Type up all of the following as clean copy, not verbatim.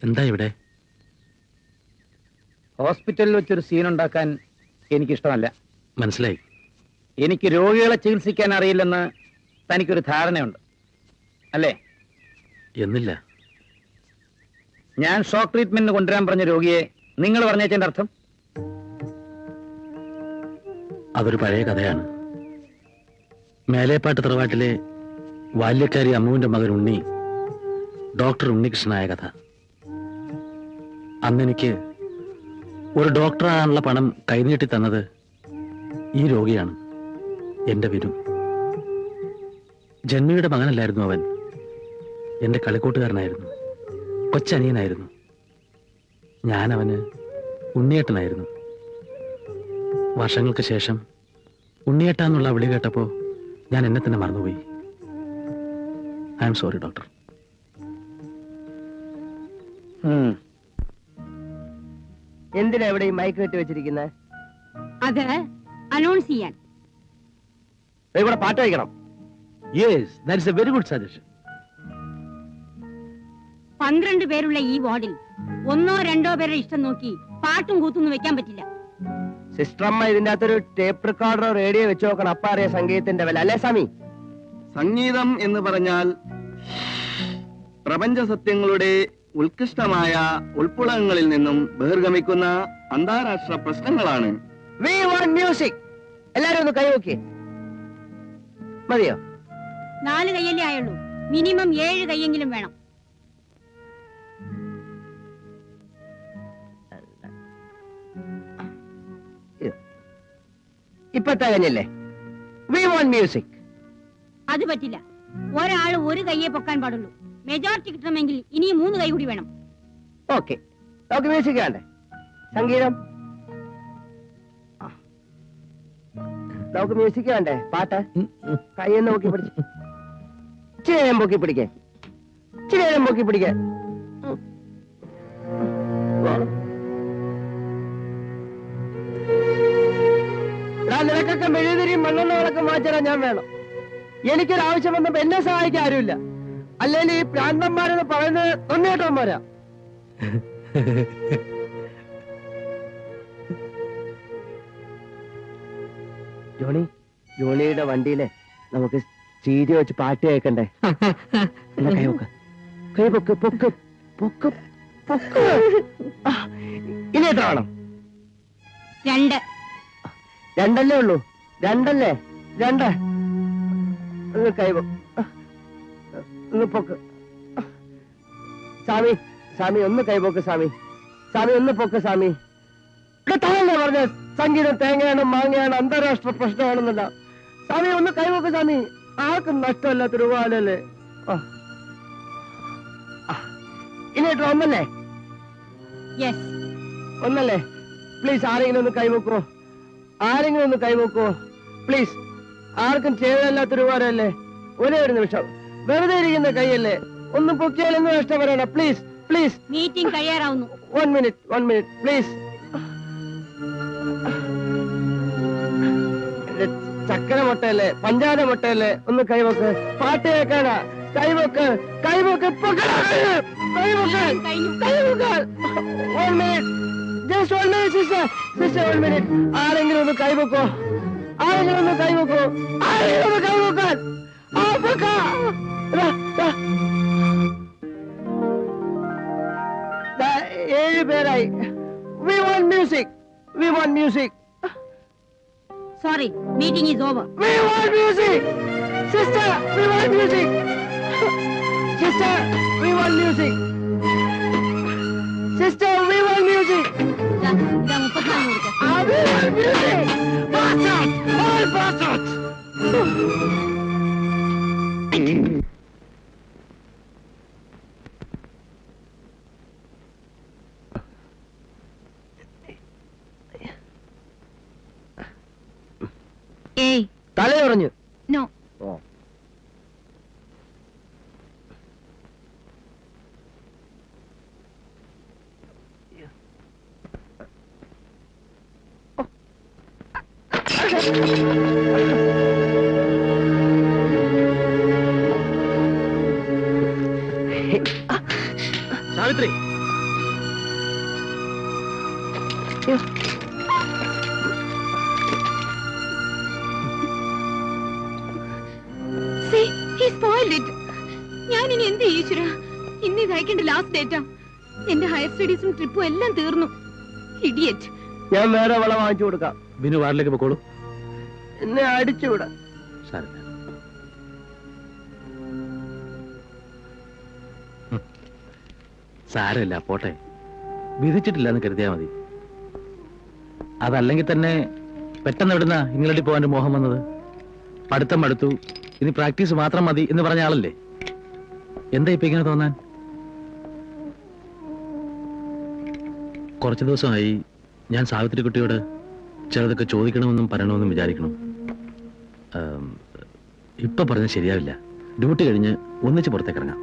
എന്താ ഇവിടെ? ഹോസ്പിറ്റലിൽ വെച്ചൊരു സീൻ ഉണ്ടാക്കാൻ എനിക്കിഷ്ടമല്ല. മനസ്സിലായി. എനിക്ക് രോഗികളെ ചികിത്സിക്കാൻ അറിയില്ലെന്ന് തനിക്കൊരു ധാരണയുണ്ട് അല്ലേ? എന്നില്ല. ഞാൻ ഷോക്ക് ട്രീറ്റ്മെന്റിന് കൊണ്ടുവരാൻ പറഞ്ഞ രോഗിയെ നിങ്ങൾ പറഞ്ഞതിന്റെ അർത്ഥം? അതൊരു പഴയ കഥയാണ്. മേലേപ്പാട്ട് തറവാട്ടിലെ ബാല്യക്കാരി അമ്മുവിന്റെ മകൻ ഉണ്ണി ഡോക്ടർ ഉണ്ണികൃഷ്ണനായ കഥ. അന്നെനിക്ക് ഒരു ഡോക്ടറാകാനുള്ള പണം കൈനീട്ടി തന്നത് ഈ രോഗിയാണ്, എന്റെ വിരു. ജന്മിയുടെ മകനല്ലായിരുന്നു അവൻ. എന്റെ കളിക്കൂട്ടുകാരനായിരുന്നു, കൊച്ചനിയനായിരുന്നു. ഞാനവന് ഉണ്ണിയേട്ടനായിരുന്നു. വർഷങ്ങൾക്ക് ശേഷം ഉണ്ണിയേട്ടാന്നുള്ള വിളി കേട്ടപ്പോ ഞാൻ എന്നെ തന്നെ മറന്നുപോയി. I am sorry doctor. എന്തിനാ ഇവിടെ ഈ മൈക്ക് കെട്ടി വെച്ചിരിക്കുന്നത്? അത് അനൗൺസ് ചെയ്യാൻ. ഇവിടെ പാട്ട് വയ്ക്കണം. Yes, that is A very good suggestion. 12 പേരുള്ള ഈ വാർഡിൽ 1 or 2 പേരുടെ ഇഷ്ടം നോക്കി പാട്ടും കൂത്തൊന്നും വെക്കാൻ പറ്റില്ല. സിസ്റ്റർ അമ്മ ഇതിന്റെ അകത്തൊരു ടേപ്പ് റെക്കോർഡറോ റേഡിയോ വെച്ച് നോക്കണം. അപ്പ അറിയാം സംഗീതത്തിന്റെ വില, അല്ലേ സ്വാമി? സംഗീതം എന്ന് പറഞ്ഞാൽ പ്രപഞ്ച സത്യങ്ങളുടെ ഉത്കൃഷ്ടമായ ഉൾപ്പുളങ്ങളിൽ നിന്നും ബഹിർഗമിക്കുന്ന അന്താരാഷ്ട്ര പ്രശ്നങ്ങളാണ്. We want music. എല്ലാരും ഒന്ന് കൈ നോക്കിയേ. മതിയോ? 4 കൈയല്ലേ ആയുള്ളൂ, മിനിമം 7 കൈയെങ്കിലും വേണം. ഇപ്പൊ തികഞ്ഞില്ലേ? We want music. അത് പറ്റില്ല. ഒരാള് 1 കൈയെ പൊക്കാൻ പാടുള്ളൂ. മെജോറിറ്റി കിട്ടണമെങ്കിൽ ഇനിയും 3 കൈ കൂടി വേണം. ഓക്കെ, നമുക്ക് മ്യൂസിക് വേണ്ടേ? സംഗീതം നമുക്ക് മ്യൂസിക് വേണ്ടേ? പാട്ട് കൈയെന്ന് പൊക്കി പിടിച്ച് ഇച്ചിരി നേരം പൊക്കി പിടിക്കേ, ഇച്ചിരി നേരം പൊക്കി പിടിക്കേ. നിനക്കൊക്കെ മെഴുതിരിയും മണ്ണെണ്ണകളൊക്കെ മാറ്റിടാൻ ഞാൻ വേണം. എനിക്കൊരാവശ്യം വന്നപ്പോ എന്നെ സഹായിക്കാൻ ആരുമില്ല. അല്ലെങ്കിൽ ഈ പ്രാന്തന്മാരെന്ന് പറയുന്നത് തൊണ്ണേട്ടന്മാരാ. ജോണിയുടെ വണ്ടിയിലെ നമുക്ക് ചീരി വെച്ച് പാട്ട് കേൾക്കണ്ടേ? കൈവക്ക്, കൈവക്ക്, പൊക്ക് പൊക്ക് പൊക്ക്. ഇനി എത്ര വേണം? 2. 2 ഉള്ളൂ. 2 2. കൈവക്ക്, ഒന്ന് പൊക്ക്. സ്വാമി, സ്വാമി ഒന്ന് കൈപോക്ക് സ്വാമി. സ്വാമി ഒന്ന് പൊക്ക് സ്വാമി. താങ്കളെ പറഞ്ഞ സംഗീതം തേങ്ങയാണ്, മാങ്ങയാണ്, അന്താരാഷ്ട്ര പ്രശ്നമാണെന്നല്ല. സ്വാമി ഒന്ന് കൈപോക്ക് സ്വാമി. ആർക്കും നഷ്ടമല്ലാത്ത രൂപല്ലേ? ഇനി ഒന്നല്ലേ? യെസ്, ഒന്നല്ലേ? പ്ലീസ് ആരെങ്കിലും ഒന്ന് കൈവെക്കോ? ആരെങ്കിലും ഒന്ന് കൈവെക്കോ പ്ലീസ്? ആർക്കും ചെയ്തല്ലാത്ത രൂപല്ലേ? ഒരേ ഒരു നിമിഷം, വെറുതെ ഇരിക്കുന്ന കൈയല്ലേ, ഒന്നും പൊക്കിയാലെന്ന് നഷ്ടപ്പെടണം. Please please. മീറ്റിംഗ് കഴിയാറാവുന്നു. 1 minute പ്ലീസ്. ചക്കര മുട്ടയല്ലേ, പഞ്ചാര മുട്ടയല്ലേ, ഒന്ന് കൈവക്ക്. പാട്ട് കേൾക്കാനാ. കൈവക്ക്, കൈവക്ക്, കൈവക്ക്, കൈവക്ക്. 1 minute, just 1 minute sister, sister 1 minute. ആരെങ്കിലും ഒന്ന് കൈവക്കോ? ആരെങ്കിലും ഒന്ന് കൈവക്കോ? ആരെങ്കിലും ഒന്ന് കൈവക്കാൻ? ആ പൊക്ക. 7 പേരായി. We want music. We want music. Sorry, meeting is over. We want music. Sister, we want music. Sister, we want music. Sister, we want music. ഇതാ 34 കൊടുക്ക. We want music. Bastards! All bastards! ഏയ്, തല പറഞ്ഞു. No. Savitri, ഞാൻ ഇനി എന്ത് ഈശ്വര, ഇന്ന് ഇത് അയക്കേണ്ട ലാസ്റ്റ് ഡേറ്റാ. എന്റെ ഹയർ സ്റ്റഡീസും ട്രിപ്പും എല്ലാം തീർന്നു. ഇഡിയറ്റ്. ഞാൻ വേറെ വളം വാങ്ങിച്ചു കൊടുക്കാം. ബിനു വാർഡിലേക്ക് പോക്കോളൂ. എന്നെ അടിച്ചുവിടാ. സാരമില്ല. സാരമില്ല, പോട്ടെ. വിധിച്ചിട്ടില്ല എന്ന് കരുതിയാ മതി. അതല്ലെങ്കിൽ തന്നെ പെട്ടെന്ന് എവിടുന്ന ഇംഗ്ലണ്ടിൽ പോകാൻ മോഹം വന്നത്? പഠിത്തം മടുത്തു, ഇനി പ്രാക്ടീസ് മാത്രം മതി എന്ന് പറഞ്ഞ ആളല്ലേ. എന്താ ഇപ്പൊ ഇങ്ങനെ തോന്നാൻ? കുറച്ചു ദിവസമായി ഞാൻ സാവിത്രി കുട്ടിയോട് ചിലതൊക്കെ ചോദിക്കണമെന്നും പറയണമെന്നും വിചാരിക്കണം. ഇപ്പൊ പറഞ്ഞാൽ ശരിയാവില്ല. ഡ്യൂട്ടി കഴിഞ്ഞ് ഒന്നിച്ച് പുറത്തേക്ക് ഇറങ്ങാം.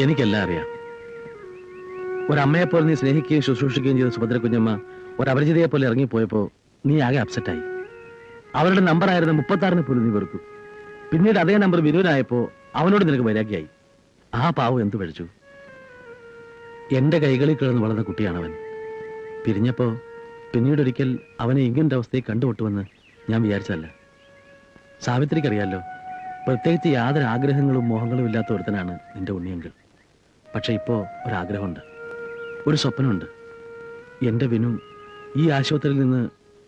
എനിക്കെല്ലാം അറിയാം. ഒരമ്മയെപ്പോലെ നീ സ്നേഹിക്കുകയും ശുശ്രൂഷിക്കുകയും ചെയ്ത സുഭദ്ര കുഞ്ഞമ്മ ഒരപരിചിതയെ പോലെ ഇറങ്ങിപ്പോയപ്പോ നീ ആകെ അപ്സെറ്റായി. അവരുടെ നമ്പറായിരുന്ന 36 പോലും നീ വെറുത്തു. പിന്നീട് അതേ നമ്പർ വിനുവിനായപ്പോ അവനോട് നിനക്ക് വൈരാഗ്യമായി. ആ പാവം എന്തു പഴിച്ചു. എന്റെ കൈകളിൽ കിടന്ന് വളർന്ന കുട്ടിയാണവൻ. പിരിഞ്ഞപ്പോ പിന്നീടൊരിക്കൽ അവനെ ഇങ്ങനൊരു അവസ്ഥയിൽ കണ്ടുമുട്ടുമെന്ന് ഞാൻ വിചാരിച്ചതല്ല. സാവിത്രിക്കറിയാലോ, പ്രത്യേകിച്ച് യാതൊരു ആഗ്രഹങ്ങളും മോഹങ്ങളും ഇല്ലാത്ത ഒരുത്തനാണ് നിന്റെ ഉണ്ണിയെങ്കിൽ. പക്ഷെ ഇപ്പോ ഒരാഗ്രഹമുണ്ട്, ഒരു സ്വപ്നമുണ്ട്. എന്റെ വിനു ഈ ആശുപത്രിയിൽ നിന്ന്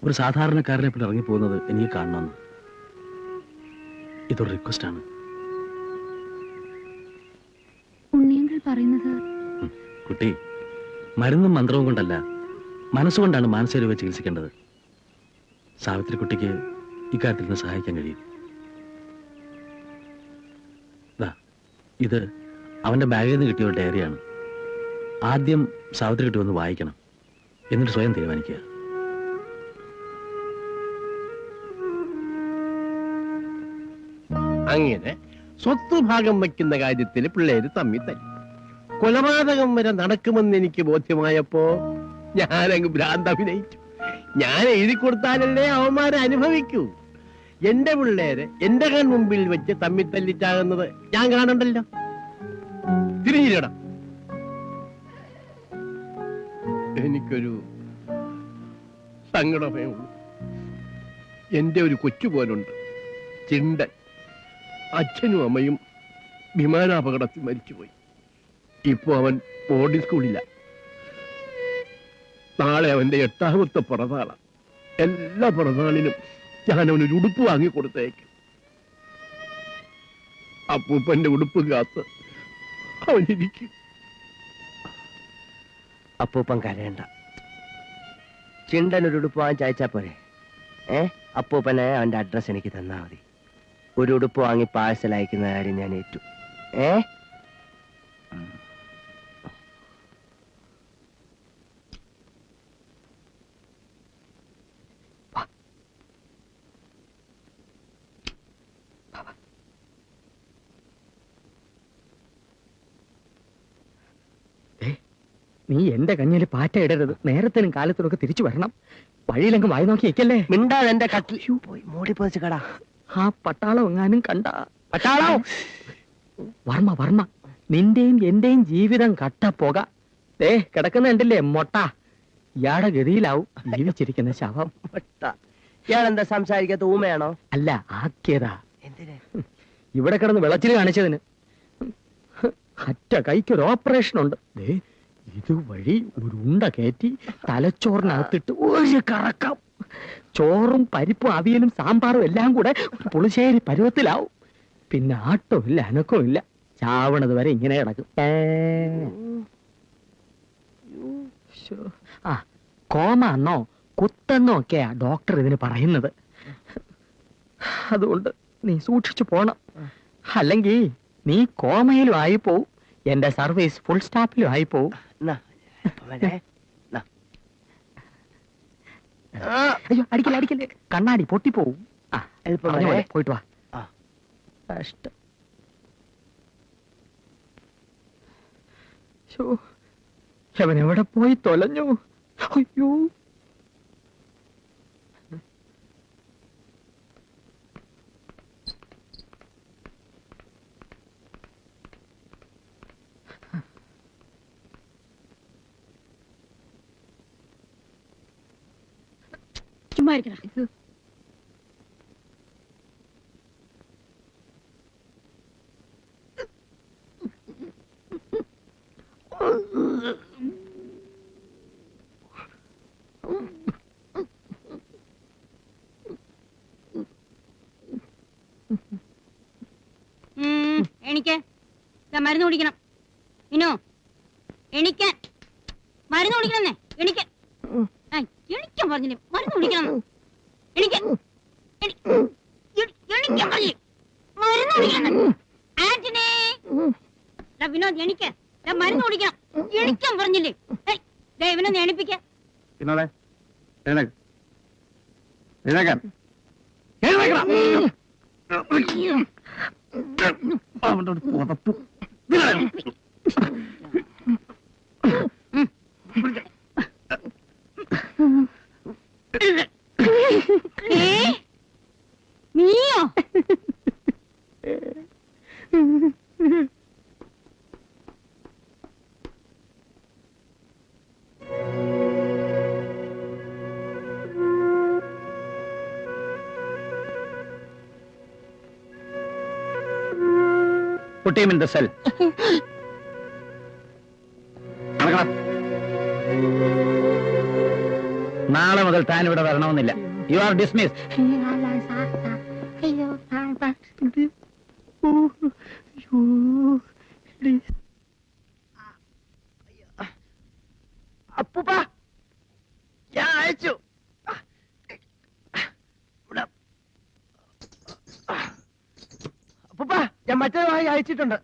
ഒരു സാധാരണക്കാരനെ പോലെ ഇറങ്ങിപ്പോകുന്നത് എനിക്ക് കാണണമെന്ന്. ഇതൊരു റിക്വസ്റ്റാണ്. ഉണ്ണിയങ്കിൾ പറയുന്നത് കുട്ടി, മരുന്നും മന്ത്രവും കൊണ്ടല്ല, മനസ്സുകൊണ്ടാണ് മാനസിക രോഗം ചികിത്സിക്കേണ്ടത്. സാവിത്രി കുട്ടിക്ക് ഇക്കാര്യത്തിൽ നിന്ന് സഹായിക്കാൻ കഴിയും. ഇത് അവന്റെ ബാഗിൽ നിന്ന് കിട്ടിയ ഒരു ഡയറിയാണ്. ആദ്യം സാവിത്രി കുട്ടി ഒന്ന് വായിക്കണം, എന്നിട്ട് സ്വയം തീരുമാനിക്കുക. അങ്ങനെ സ്വത്ത് ഭാഗം വയ്ക്കുന്ന കാര്യത്തിൽ പിള്ളേര് തമ്മിൽ തല്ലി. കൊലപാതകം വരെ നടക്കുമെന്ന് എനിക്ക് ബോധ്യമായപ്പോ ഞാനങ്ങ് ഭ്രാന്ത് അഭിനയിച്ചു. ഞാൻ എഴുതി കൊടുത്താലല്ലേ അവന്മാരെ അനുഭവിക്കൂ. എന്റെ പിള്ളേര് എന്റെ കൺ മുമ്പിൽ വെച്ച് തമ്മിൽ തല്ലിച്ചാകുന്നത് ഞാൻ കാണണ്ടല്ലോ. തിരിഞ്ഞിരിടം. എനിക്കൊരു സങ്കടമേ ഉള്ളൂ. എന്റെ ഒരു കൊച്ചു പോലുണ്ട്, ചിണ്ടൻ. അച്ഛനും അമ്മയും വിമാനാപകടത്തിൽ മരിച്ചുപോയി. ഇപ്പൊ അവൻ ബോർഡിംഗ് സ്കൂളില്ല. നാളെ അവന്റെ 8ാമത്തെ പിറന്നാളാണ്. എല്ലാ പിറന്നാളിനും ഞാൻ അവനൊരു ഉടുപ്പ് വാങ്ങിക്കൊടുത്തേക്കും. അപ്പൂപ്പന്റെ ഉടുപ്പ് കാത്ത് അവനിരിക്കും. അപ്പൂപ്പൻ കരയണ്ട. ചിണ്ടനൊരു ഉടുപ്പ് വാങ്ങിച്ചയച്ചാ പോരെ? അപ്പൂപ്പനെ അവന്റെ അഡ്രസ് എനിക്ക് തന്നാ മതി. ഒരു ഉടുപ്പ് വാങ്ങി പാഴ്സൽ അയക്കുന്ന കാര്യം ഞാൻ ഏറ്റു. നീ എന്റെ കഞ്ഞിയിൽ പാറ്റ ഇടരുത്. നേരത്തിനും കാലത്തിനും ഒക്കെ തിരിച്ചു വരണം. വഴിയിലെങ്കിൽ വായി നോക്കി വെക്കല്ലേ. മിണ്ടാതെ എന്റെ കട്ടിൽ പോയി മൂടി പോയിച്ച് കടാ. ആ പട്ടാളം എങ്ങാനും കണ്ട പട്ടാളം. വർമ്മ നിന്റെയും എന്റെയും ജീവിതം കട്ടപ്പോക. കിടക്കുന്ന കണ്ടില്ലേ മൊട്ട. ഇയാടെ ഗതിയിലാവും ജീവിച്ചിരിക്കുന്ന ശവം. ഇയാളെന്താ സംസാരിക്കാത്ത? ഊമയാണോ? അല്ല, ആക്കിയതാ. എന്തിന്? ഇവിടെ കിടന്ന് വെളച്ചിൽ കാണിച്ചതിന്. അറ്റ കൈക്കൊരു ഓപ്പറേഷൻ ഉണ്ട്. ഇതുവഴി ഒരു ഉണ്ട കയറ്റി തലച്ചോറിനകത്തിട്ട് ഒരു കറക്കം. ചോറും പരിപ്പും അവിയലും സാമ്പാറും എല്ലാം കൂടെ പുളിശ്ശേരി പരുവത്തിലാവും. പിന്നെ ആട്ടവും ഇല്ല, അനക്കവും ഇല്ല. ചാവണത് വരെ ഇങ്ങനെ കിടക്കും. ആ, കോമ എന്നോ കുത്തെന്നോ ഒക്കെയാ ഡോക്ടർ ഇതിന് പറയുന്നത്. അതുകൊണ്ട് നീ സൂക്ഷിച്ചു പോണം. അല്ലെങ്കിൽ നീ കോമയിലും ആയി പോവും, എന്റെ സർവീസ് ഫുൾ സ്റ്റാപ്പിലും ആയി പോവും. അയ്യോ, അടിക്കല്ലേ, കണ്ണാടി പൊട്ടിപ്പോവും. പോയിട്ട് വാ. കഷ്ടം. അവൻ എവിടെ പോയി തൊലഞ്ഞു? അയ്യോ, ചുമ്മാ ഇരിക്കണം. എനിക്ക് മരുന്ന് കുടിക്കണം. ഇനോ എണിക്കാൻ മരുന്ന് കുടിക്കണമെന്നേ. എണിക്കാൻ എണിക്കാൻ പറഞ്ഞില്ലേ? മരുന്ന് കുടിക്കണം. എണിക്കാൻ എണിക്കാൻ പറഞ്ഞില്ലേ? മരുന്ന് കുടിക്കണം. ആന്റണി വിനോദ് എണിക്ക. മരുന്ന് കുടിക്കണം. എണിക്കാൻ പറഞ്ഞില്ലേ? ഇവനൊന്ന് എണിപ്പിക്ക. വിനോദേ എഴുന്നേക്ക്. എഴുന്നേക്കാൻ. പുറത്തു നീയോ? Put him in the cell. നാളെ മുതൽ താൻ ഇവിടെ വരണമെന്നില്ല. You are dismissed. അപ്പൂപ്പ ഞാൻ അയച്ചു. അപ്പൂപ്പ ഞാൻ മറ്റേ വായി അയച്ചിട്ടുണ്ട്.